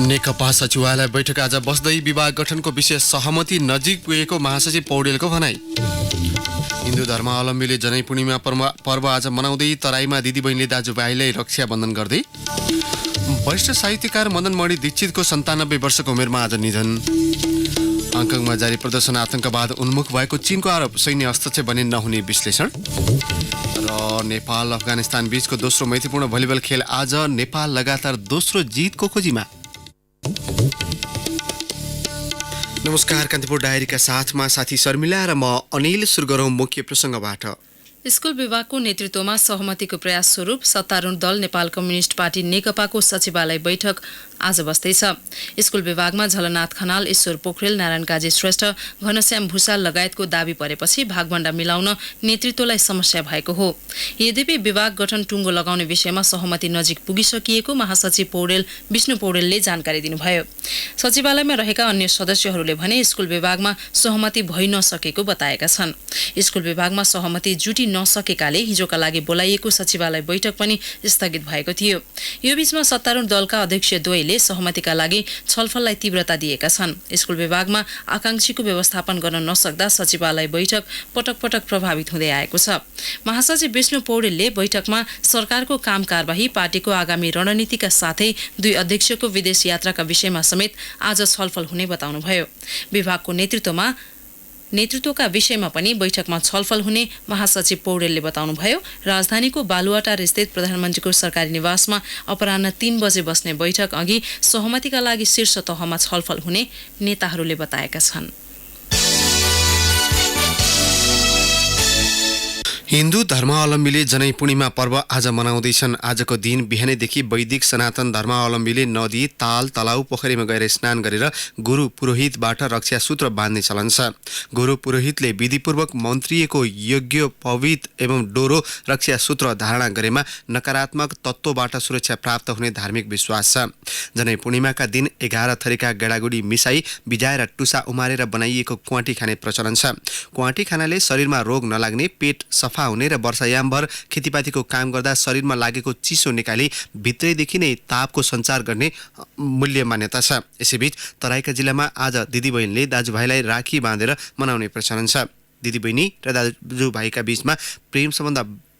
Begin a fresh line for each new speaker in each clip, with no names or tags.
नेकपा सचिवालय बैठक आज बस्दै विभाग गठनको विषय सहमति नजिक पुगेको महासचिव पौडेलको भनाई। हिन्दू धर्मावलम्बीले जनै पूर्णिमा पर्व आज मनाउँदै तराईमा दिदीबहिनीले दाजुभाइलाई रक्षाबन्धन गर्दै। वरिष्ठ साहित्यकार मदन मणि दीक्षितको 97 वर्षको उमेरमा आज निधन। हङकङमा जारी प्रदर्शन आतंकवाद उन्मुख भएको चीनको आरोप, सैन्य हस्तक्षेप भने नहुने विश्लेषण। र नेपाल अफगानिस्तान बीचको दोस्रो मैत्रीपूर्ण भलिबल खेल आज नेपाल लगातार दोस्रो जितको खोजीमा। नमस्कार, कान्तिपुर डायरीका साथमा साथी शर्मिला र म अनिल। सुरु गरौँ मुख्य प्रसङ्गबाट।
स्कुल विभागको नेतृत्वमा सहमतिको प्रयास स्वरूप सत्तारूढ दल नेपाल कम्युनिस्ट पार्टी नेकपाको सचिवालय बैठक आज बस्दैछ। स्कुल विभागमा झलनाथ खनाल, ईश्वर पोखरेल, नारायण काजी श्रेष्ठ, घनश्याम भूषाल लगायतको दाबी परेपछि भागभण्डा मिलाउन नेतृत्वलाई समस्या भएको हो। यद्यपि विभाग गठन टुङ्गो लगाउने विषयमा सहमति नजिक पुगिसकिएको महासचिव विष्णु पौडेलले जानकारी दिनुभयो। सचिवालयमा रहेका अन्य सदस्यहरूले भने स्कुल विभागमा सहमति भइ नसकेको बताएका छन्। स्कुल विभागमा सहमति जुटि नसकेकाले हिजोका लागि बोलाइएको सचिवालय बैठक पनि स्थगित भएको थियो। यो बीचमा सत्तारूढ दलका अध्यक्ष द्वयले सहमतिका लागि छलफललाई तीव्रता दिएका छन्। स्कुल विभागमा आकांक्षीको व्यवस्थापन गर्न नसक्दा सचिवालय बैठक पटक पटक प्रभावित हुँदै आएको छ। महासचिव विष्णु पौडेलले बैठकमा सरकारको काम कारबाही, पार्टीको आगामी रणनीतिका साथै दुई अध्यक्षको विदेश यात्राका विषयमा समेत आज छलफल हुने बताउनुभयो। विभागको नेतृत्वका विषयमा पनि बैठकमा छलफल हुने महासचिव पौडेलले बताउनुभयो। राजधानीको बालुवाटार स्थित प्रधानमन्त्रीको सरकारी निवासमा अपराह्न 3 बजे बस्ने बैठक अघि सहमतिका लागि शीर्ष तहमा छलफल हुने नेताहरूले बताएका छन्।
हिन्दू धर्मावलम्बीले जनै पूर्णिमा पर्व आज मनाउँदैछन्। आजको दिन बिहानैदेखि वैदिक सनातन धर्मावलम्बीले नदी, ताल, तलाउ, पोखरीमा गएर स्नान गरेर गुरु पुरोहितबाट रक्षा सूत्र बाँध्ने चलन छ। गुरु पुरोहितले विधिपूर्वक मन्त्रिएको यज्ञोपवीत एवं डोरो रक्षा सूत्र धारणा गरेमा नकारात्मक तत्त्वबाट सुरक्षा प्राप्त हुने धार्मिक विश्वास छ। जनै पूर्णिमाका दिन 11 थरीका गेडागुडी मिसाई बिजाएर टुसा उमारेर बनाइएको क्वाटी खाने प्रचलन छ। क्वाटी खानाले शरीरमा रोग नलाग्ने, पेट सफा हुने र वर्षायामभर खेतीपातीको काम गर्दा शरीरमा लागेको चिसो निकाली भित्रैदेखि नै तापको सञ्चार गर्ने मूल्य मान्यता छ। यसैबीच तराईका जिल्लामा आज दिदीबहिनीले दाजुभाइलाई राखी बाँधेर मनाउने प्रचलन छ। दिदीबहिनी र दाजुभाइका बीचमा प्रेम सम्बन्ध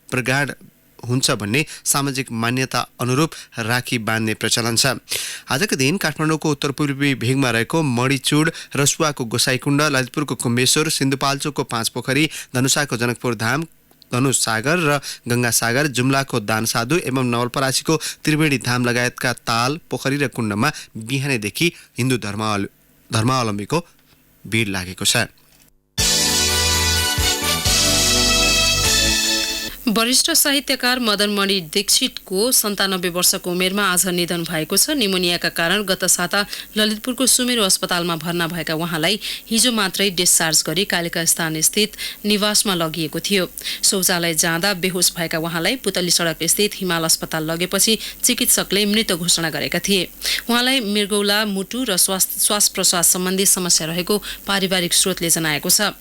प्रगाढ हुन्छ भन्ने सामाजिक मान्यता अनुरूप राखी बाँध्ने प्रचलन छ। आजको दिन काठमाडौँको उत्तरपूर्वी भेगमा रहेको मणिचुड, रसुवाको गोसाईकुण्ड, ललितपुरको कुम्बेश्वर, सिन्धुपाल्चोकको 5 पोखरी, धनुषाको जनकपुर धाम, धनुष सागर र गंगा सागर, जुम्लाको दानसाधु एवं नवलपरासीको त्रिवेणी धाम लगायतका ताल, पोखरी र कुण्डमा बिहानैदेखि हिन्दू धर्मावलम्बीको भिड लागेको छ।
वरिष्ठ साहित्यकार मदन मणि दीक्षितको 97 वर्षको उमेरमा आज निधन भएको छ। निमोनियाका कारण गत साता ललितपुरको सुमेरु अस्पतालमा भर्ना भएका उहाँलाई हिजो मात्रै डिस्चार्ज गरी कालिका स्थान स्थित निवासमा लगिएको थियो। शौचालय जाँदा बेहोस भएका उहाँलाई पुतली सडक स्थित हिमाल अस्पताल लगेपछि चिकित्सकले मृत घोषणा गरेका थिए। उहाँलाई मृगौला, मुटु र श्वास प्रश्वास सम्बन्धी समस्या रहेको पारिवारिक स्रोतले जनाएको छ।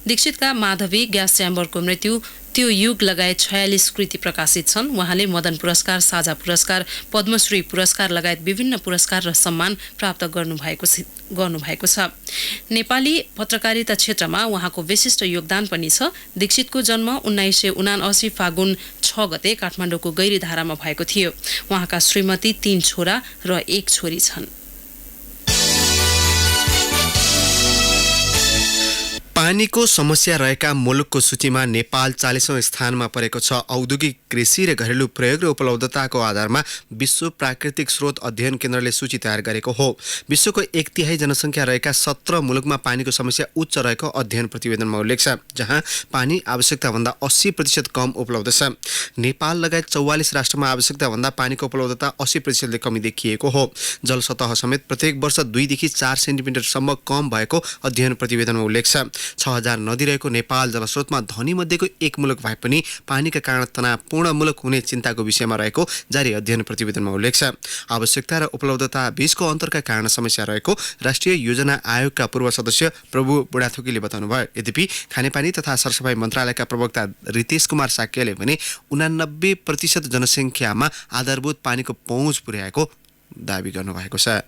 दीक्षितका माधवी, ग्यास च्याम्बरको मृत्यु, त्यो युग लगायत 46 कृति प्रकाशित छन्। उहाँले मदन पुरस्कार, साझा पुरस्कार, पद्मश्री पुरस्कार लगायत विभिन्न पुरस्कार र सम्मान प्राप्त गर्नुभएको छ। नेपाली पत्रकारिता क्षेत्रमा उहाँको विशिष्ट योगदान पनि छ। दीक्षितको जन्म 1979 फागुन 6 गते काठमाडौँको गैरीधारामा भएको थियो। उहाँका श्रीमती, 3 छोरा र 1 छोरी छन्।
पानीको समस्या रहेका मुलुकको सूचीमा नेपाल 40औं स्थानमा परेको छ। औद्योगिक, कृषि र घरेलु प्रयोग र उपलब्धताको आधारमा विश्व प्राकृतिक स्रोत अध्ययन केन्द्रले सूची तयार गरेको हो। विश्वको 1/3 जनसङ्ख्या रहेका 17 मुलुकमा पानीको समस्या उच्च रहेको अध्ययन प्रतिवेदनमा उल्लेख छ, जहाँ पानी आवश्यकताभन्दा 80% कम उपलब्ध छ। नेपाल लगायत 44 राष्ट्रमा आवश्यकताभन्दा पानीको उपलब्धता 80%ले कमी देखिएको हो। जल सतह समेत प्रत्येक वर्ष 2 देखि 4 सेन्टिमिटरसम्म कम भएको अध्ययन प्रतिवेदनमा उल्लेख छ। 6000 नदी रहेको नेपाल जलस्रोतमा धनी मध्येको एक मुलुक भए पनि पानीका कारण तनावपूर्ण मुलुक हुने चिन्ताको विषयमा रहेको जारी अध्ययन प्रतिवेदनमा उल्लेख छ। आवश्यकता र उपलब्धता बीचको अन्तरका कारण समस्या रहेको राष्ट्रिय योजना आयोगका पूर्व सदस्य प्रभु बुढाथोकीले बताउनुभयो। यद्यपि खानेपानी तथा सरसफाई मन्त्रालयका प्रवक्ता रितेश कुमार साक्यले भने 89% जनसङ्ख्यामा आधारभूत पानीको पहुँच पुर्याएको दावी गर्नुभएको छ।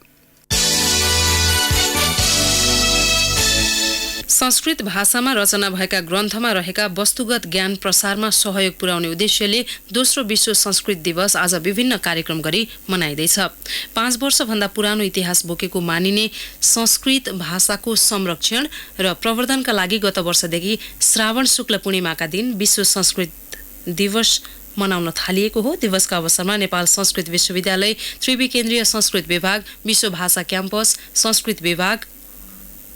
संस्कृत भाषामा रचना भएका ग्रन्थमा रहेका वस्तुगत ज्ञान प्रसारमा सहयोग पुर्याउने उद्देश्यले दोस्रो विश्व संस्कृत दिवस आज विभिन्न कार्यक्रम गरी मनाइँदैछ। 5 वर्षभन्दा पुरानो इतिहास बोकेको मानिने संस्कृत भाषाको संरक्षण र प्रवर्धनका लागि गत वर्षदेखि श्रावण शुक्ल पूर्णिमाका दिन विश्व संस्कृत दिवस मनाउन थालिएको हो। दिवसका अवसरमा नेपाल संस्कृत विश्वविद्यालय, त्रिवी केन्द्रीय संस्कृत विभाग, विश्व भाषा क्याम्पस, संस्कृत विभाग,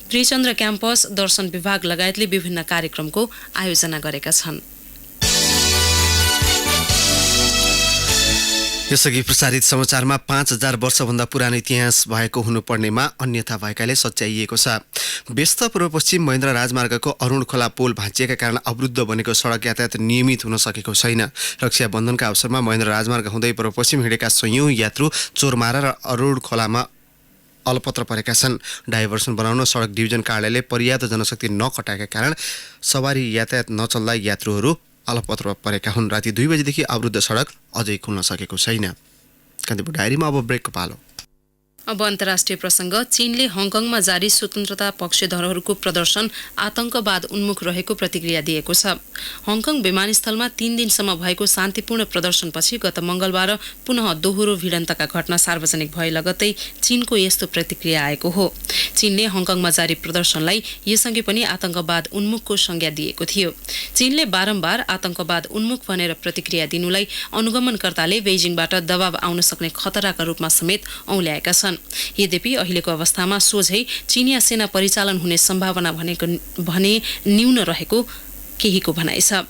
त्रिचन्द्र क्याम्पस, दर्शन विभाग लगायतले विभिन्न कार्यक्रमको आयोजना गरेका छन्।
यसअघि प्रसारित समाचारमा 5000 वर्षभन्दा पुरानो इतिहास भएको हुनुपर्नेमा अन्यथा भएकाले सच्याइएको छ। व्यस्त पूर्व पश्चिम महेन्द्र राजमार्गको अरुण खोला पुल भाँचिएका कारण अवरुद्ध बनेको सडक यातायात नियमित हुन सकेको छैन। रक्षाबन्धनका अवसरमा महेन्द्र राजमार्ग हुँदै पूर्व पश्चिम हिँडेका सयौं यात्रु चोरमारा र अरुण खोलामा अलपत्र परेका छन्। डाइभर्सन बनाउन सडक डिभिजन कार्यालयले पर्याप्त जनशक्ति नखटाएका कारण सवारी यातायात नचल्दा यात्रुहरू अलपत्र परेका हुन्। राति 2 बजेदेखि अवरुद्ध सडक अझै खुल्न सकेको छैन। कान्तिपुर डायरीमा अब ब्रेकको पालो।
अब अन्तर्राष्ट्रिय प्रसङ्ग। चीनले हङकङमा जारी स्वतन्त्रता पक्षधरहरूको प्रदर्शन आतंकवाद उन्मुख रहेको प्रतिक्रिया दिएको छ। हङकङ विमानस्थलमा 3 दिनसम्म भएको शान्तिपूर्ण प्रदर्शनपछि गत मंगलबार पुनः दोहोरो भिडन्तका घटना सार्वजनिक भए लगत्तै चीनको यस्तो प्रतिक्रिया आएको हो। चीनले हङकङमा जारी प्रदर्शनलाई यसअघि पनि आतंकवाद उन्मुखको संज्ञा दिएको थियो। चीनले बारम्बार आतंकवाद उन्मुख भनेर प्रतिक्रिया दिनुलाई अनुगमनकर्ताले बेइजिङबाट दबाव आउन सक्ने खतराका रूपमा समेत औल्याएका छन्। यद्यपि अहिलेको अवस्थामा सोझै चीनिया सेना परिचालन हुने सम्भावना भने न्यून रहेको केहीको भनाइ छ।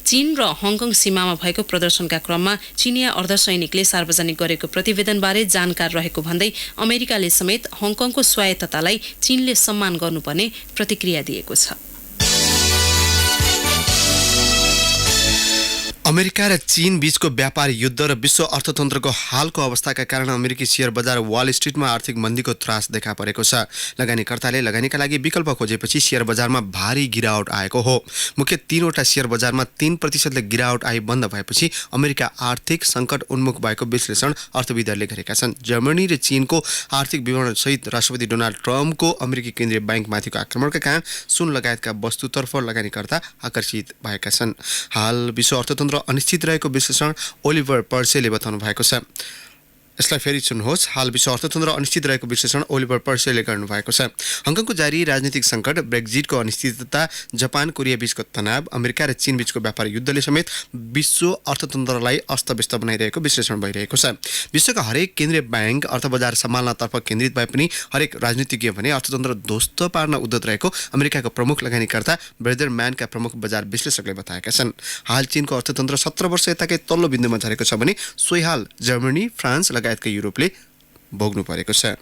चीन र हङकङ सीमामा भएको प्रदर्शनका क्रममा चीनिया अर्धसैनिकले सार्वजनिक गरेको प्रतिवेदनबारे जानकार रहेको भन्दै अमेरिकाले समेत हङकङको स्वायत्ततालाई चीनले सम्मान गर्नुपर्ने प्रतिक्रिया दिएको छ।
अमेरिका र चीन बीचको व्यापार युद्ध र विश्व अर्थतन्त्रको हालको अवस्थाका कारण अमेरिकी शेयर बजार वाल स्ट्रिटमा आर्थिक मन्दीको त्रास देखा परेको छ। लगानीकर्ताले लगानीका लागि विकल्प खोजेपछि शेयर बजारमा भारी गिरावट आएको हो। मुख्य 3वटा शेयर बजारमा 3% गिरावट आई बन्द भएपछि अमेरिका आर्थिक सङ्कट उन्मुख भएको विश्लेषण अर्थविदहरूले गरेका छन्। जर्मनी र चीनको आर्थिक विवरणसहित राष्ट्रपति डोनाल्ड ट्रम्पको अमेरिकी केन्द्रीय ब्याङ्कमाथिको आक्रमणका कारण सुन लगायतका वस्तुतर्फ लगानीकर्ता आकर्षित भएका छन्। हाल विश्व अर्थतन्त्र अनिश्चित रहेको विश्लेषण ओलिभर पर्सेले बताउनु भएको छ। यसलाई फेरि सुन्नुहोस्। हाल विश्व अर्थतन्त्र अनिश्चित रहेको विश्लेषण ओलिभर पर्सेले गर्नुभएको छ। हङकङको जारी राजनीतिक सङ्कट, ब्रेक्जिटको अनिश्चितता, जापान कोरिया बीचको तनाव, अमेरिका र चीन बीचको व्यापार युद्धले समेत विश्व अर्थतन्त्रलाई अस्तव्यस्त बनाइरहेको विश्लेषण भइरहेको छ। विश्वका हरेक केन्द्रीय ब्याङ्क अर्थबजार सम्हाल्नतर्फ केन्द्रित भए पनि हरेक राजनीतिज्ञ भने अर्थतन्त्र ध्वस्त पार्न उद्यत रहेको अमेरिकाको प्रमुख लगानीकर्ता ब्रेदरम्यानका प्रमुख बजार विश्लेषकले बताएका छन्। हाल चीनको अर्थतन्त्र 17 वर्ष यताकै तल्लो बिन्दुमा झरेको छ भने सोही हाल जर्मनी, फ्रान्स लगायतका युरोपले भोग्नु परेको छ।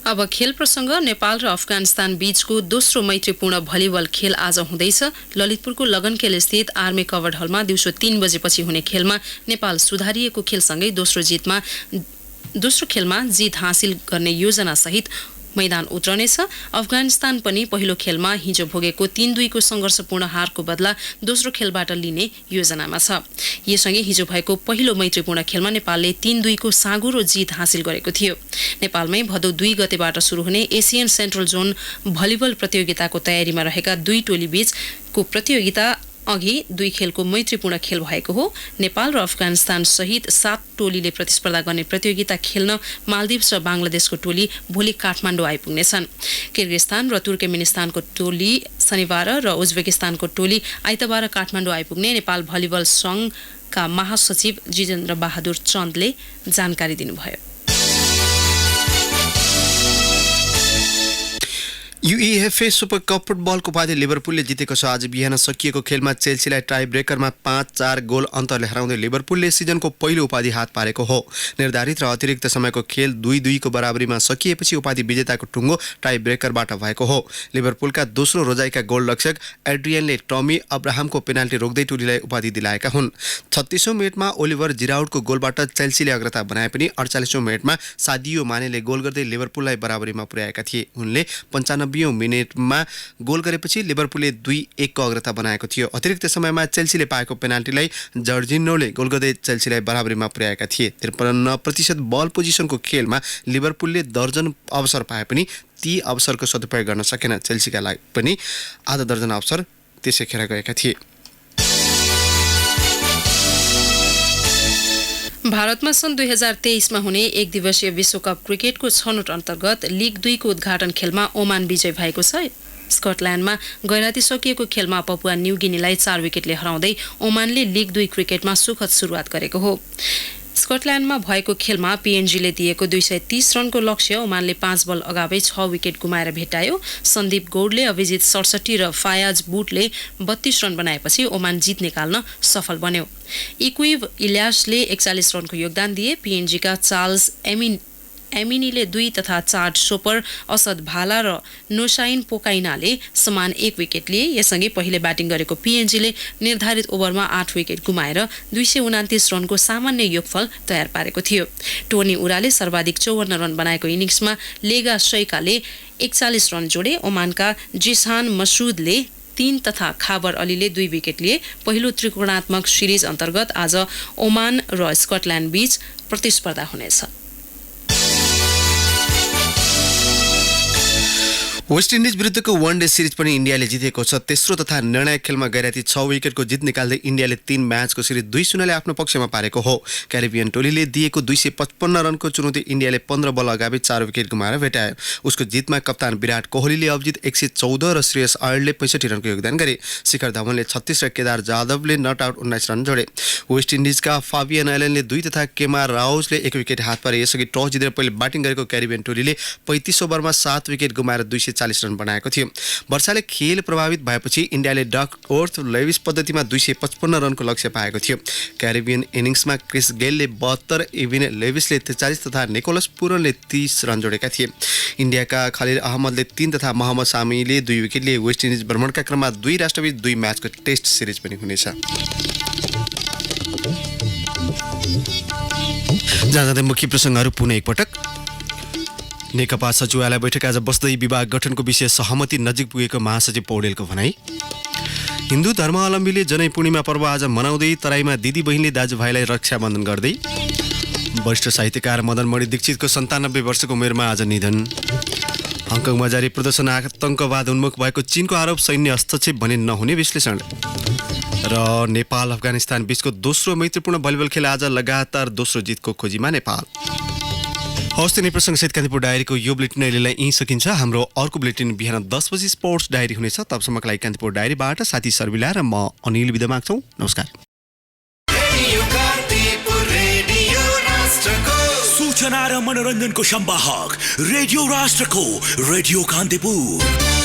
अब खेल प्रसङ्ग। नेपाल र अफगानिस्तान बीचको दोस्रो मैत्रीपूर्ण भलिबल खेल आज हुँदैछ। ललितपुरको लगनखेल स्थित आर्मी कभर्ड हलमा दिउँसो 3 बजेपछि हुने खेलमा नेपाल सुधारिएको खेलसँगै दोस्रो खेलमा जित हासिल गर्ने योजना सहित मैदान उत्रनेछ। अफगानिस्तान पनि पहिलो खेलमा हिजो भोगेको 3-2 को सङ्घर्षपूर्ण हारको बदला दोस्रो खेलबाट लिने योजनामा छ। यससँगै हिजो भएको पहिलो मैत्रीपूर्ण खेलमा नेपालले 3-2 को साँगुरो जित हासिल गरेको थियो। नेपालमै भदौ 2 गतेबाट सुरु हुने एसियन सेन्ट्रल जोन भलिबल प्रतियोगिताको तयारीमा रहेका 2 टोली बीचको प्रतियोगिता अघि 2 खेलको मैत्रीपूर्ण खेल भएको हो। नेपाल र अफगानिस्तान सहित 7 टोलीले प्रतिस्पर्धा गर्ने प्रतियोगिता खेल्न मालदिप्स र बांग्लादेशको टोली भोलि काठमाडौँ आइपुग्नेछन्। किर्गिस्तान र तुर्कमेनिस्तानको टोली शनिबार र उज्बेकिस्तानको टोली आइतबार काठमाडौँ आइपुग्ने नेपाल भलिबल सङ्घका महासचिव जितेन्द्र बहादुर चन्दले जानकारी दिनुभयो।
युइएफए सुपर कप फुटबलको उपाधि लिभरपुलले जितेको छ। आज बिहान सकिएको खेलमा चेल्सीलाई टाई ब्रेकरमा 5-4 गोल अन्तरले हराउँदै लिभरपुलले सिजनको पहिलो उपाधि हात पारेको हो। निर्धारित र अतिरिक्त समयको खेल 2-2 को बराबरीमा सकिएपछि उपाधि विजेताको टुङ्गो टाई ब्रेकरबाट भएको हो। लिभरपुलका दोस्रो रोजाइका गोलरक्षक एड्रियनले टमी अब्राहमको पेनाल्टी रोक्दै टोलीलाई उपाधि दिलाएका हुन्। 36औं मिनेटमा ओलिभर जिराउडको गोलबाट चेल्सीले अग्रता बनाए पनि 48औं मिनेटमा सादियो मानेले गोल गर्दै लिभरपुललाई बराबरीमा पुर्याएका थिए। उनले 95 93औं मिनेटमा गोल गरेपछि लिभरपुलले 2-1 को अग्रता बनाएको थियो। अतिरिक्त समयमा चेल्सीले पाएको पेनाल्टीलाई जर्जिनोले गोल गर्दै चेल्सीलाई बराबरीमा पुर्याएका थिए। 53% बल पोजिसनको खेलमा लिभरपुलले दर्जन अवसर पाए पनि ती अवसरको सदुपयोग गर्न सकेन। चेल्सीका लागि पनि आधा दर्जन अवसर त्यसै खेर गएका थिए।
भारतमा सन् 2023मा हुने एक दिवसीय विश्वकप क्रिकेटको छनौट अन्तर्गत लिग 2 को उद्घाटन खेलमा ओमान विजय भएको छ। स्कटल्यान्डमा गैराती सकिएको खेलमा पपुवा न्युगिनीलाई 4 विकेटले हराउँदै ओमानले लिग 2 क्रिकेटमा सुखद सुरुवात गरेको हो। स्कटल्यान्डमा भएको खेलमा पीएनजीले दिएको 230 रनको लक्ष्य ओमानले 5 बल अगावै 6 विकेट गुमाएर भेटायो। सन्दीप गौडले, अभिजित 67 र फायाज बुटले 32 रन बनाएपछि ओमान जित निकाल्न सफल बन्यो। इक्विव इल्यासले 41 रनको योगदान दिए। पीएनजीका चार्ल्स एमिनीले 2 तथा चार्ड सोपर, असद भाला र नोसाइन पोकाइनाले समान 1 विकेट लिए। यससँगै पहिले ब्याटिङ गरेको पीएनजीले निर्धारित ओभरमा 8 विकेट गुमाएर 229 रनको सामान्य योगफल तयार पारेको थियो। टोनी उराले सर्वाधिक 54 रन बनाएको इनिङ्समा लेगा शैकाले 41 रन जोडे। ओमानका जिसान मसुदले 3 तथा खाबर अलीले 2 विकेट लिए। पहिलो त्रिकोणात्मक सिरिज अन्तर्गत आज ओमान र स्कटल्यान्ड बीच प्रतिस्पर्धा हुनेछ।
वेस्ट इन्डिज विरुद्धको वन डे सिरिज पनि इन्डियाले जितेको छ। तेस्रो तथा निर्णायक खेलमा गैराती 6 विकेटको जित निकाल्दै इन्डियाले 3 म्याचको सिरिज 2-0 आफ्नो पक्षमा पारेको हो। क्यारिबियन टोलीले दिएको 255 रनको चुनौती इन्डियाले 15 बल अगावि 4 विकेट गुमाएर भेटायो। उसको जितमा कप्तान विराट कोहलीले अभिजित 114 र श्रेयस अयरले 65 रनको योगदान गरे। शिखर धवनले 36 र केदार जाधवले नट आउट 19 रन जोडे। वेस्ट इन्डिजका फाबियन एलेनले 2 तथा केमार राउजले 1 विकेट हात पारे। यसअघि टस जितेर पहिले ब्याटिङ गरेको क्यारिबियन टोलीले 35 ओभरमा 7 विकेट गुमाएर 240 रन बनाएको थियो। वर्षाले खेल प्रभावित भएपछि इन्डियाले डकवर्थ लेविस पद्धतिमा 255 रनको लक्ष्य पाएको थियो। क्यारिबियन इनिङ्समा क्रिस गेलले 72, इभिन लेविसले 43 तथा निकोलस पुरनले 30 रन जोडेका थिए। इन्डियाका खलिल अहमदले 3 तथा मोहम्मद सामीले 2 विकेट लिए। वेस्ट इन्डिज भ्रमणका क्रममा 2 राष्ट्रबीच 2 म्याचको टेस्ट सिरिज पनि हुनेछ। जाँदा मुख्य प्रसङ्गहरू पुनः एकपटक। नेकपा सचिवालय बैठक आज बस्दै विभाग गठनको विषय सहमति नजिक पुगेको महासचिव पौडेलको भनाई। हिन्दू धर्मावलम्बीले जनै पूर्णिमा पर्व आज मनाउँदै तराईमा दिदी बहिनीले दाजुभाइलाई रक्षाबन्धन गर्दै। वरिष्ठ साहित्यकार मदन मणि दीक्षितको 97 वर्षको उमेरमा आज निधन। हङकङमा जारी प्रदर्शन आतंकवाद उन्मुख भएको चीनको आरोप सैन्य हस्तक्षेप भने नहुने विश्लेषण। र नेपाल अफगानिस्तान बीचको दोस्रो मैत्रीपूर्ण भलिबल खेल आज लगातार दोस्रो जितको खोजीमा नेपाल। हवस् त प्रसङ्गसहित कान्तिपुर डायरीको यो बुलेटिन अहिलेलाई यहीँ सकिन्छ। हाम्रो अर्को बुलेटिन बिहान 10 बजी स्पोर्ट्स डायरी हुनेछ। तबसम्मको लागि कान्तिपुर डायरीबाट साथी सर्विला र म अनिल बिदा माग्छौँ। नमस्कार।
सूचना र मनोरञ्जनको संवाहक रेडियो राष्ट्रको रेडियो कान्तिपुर।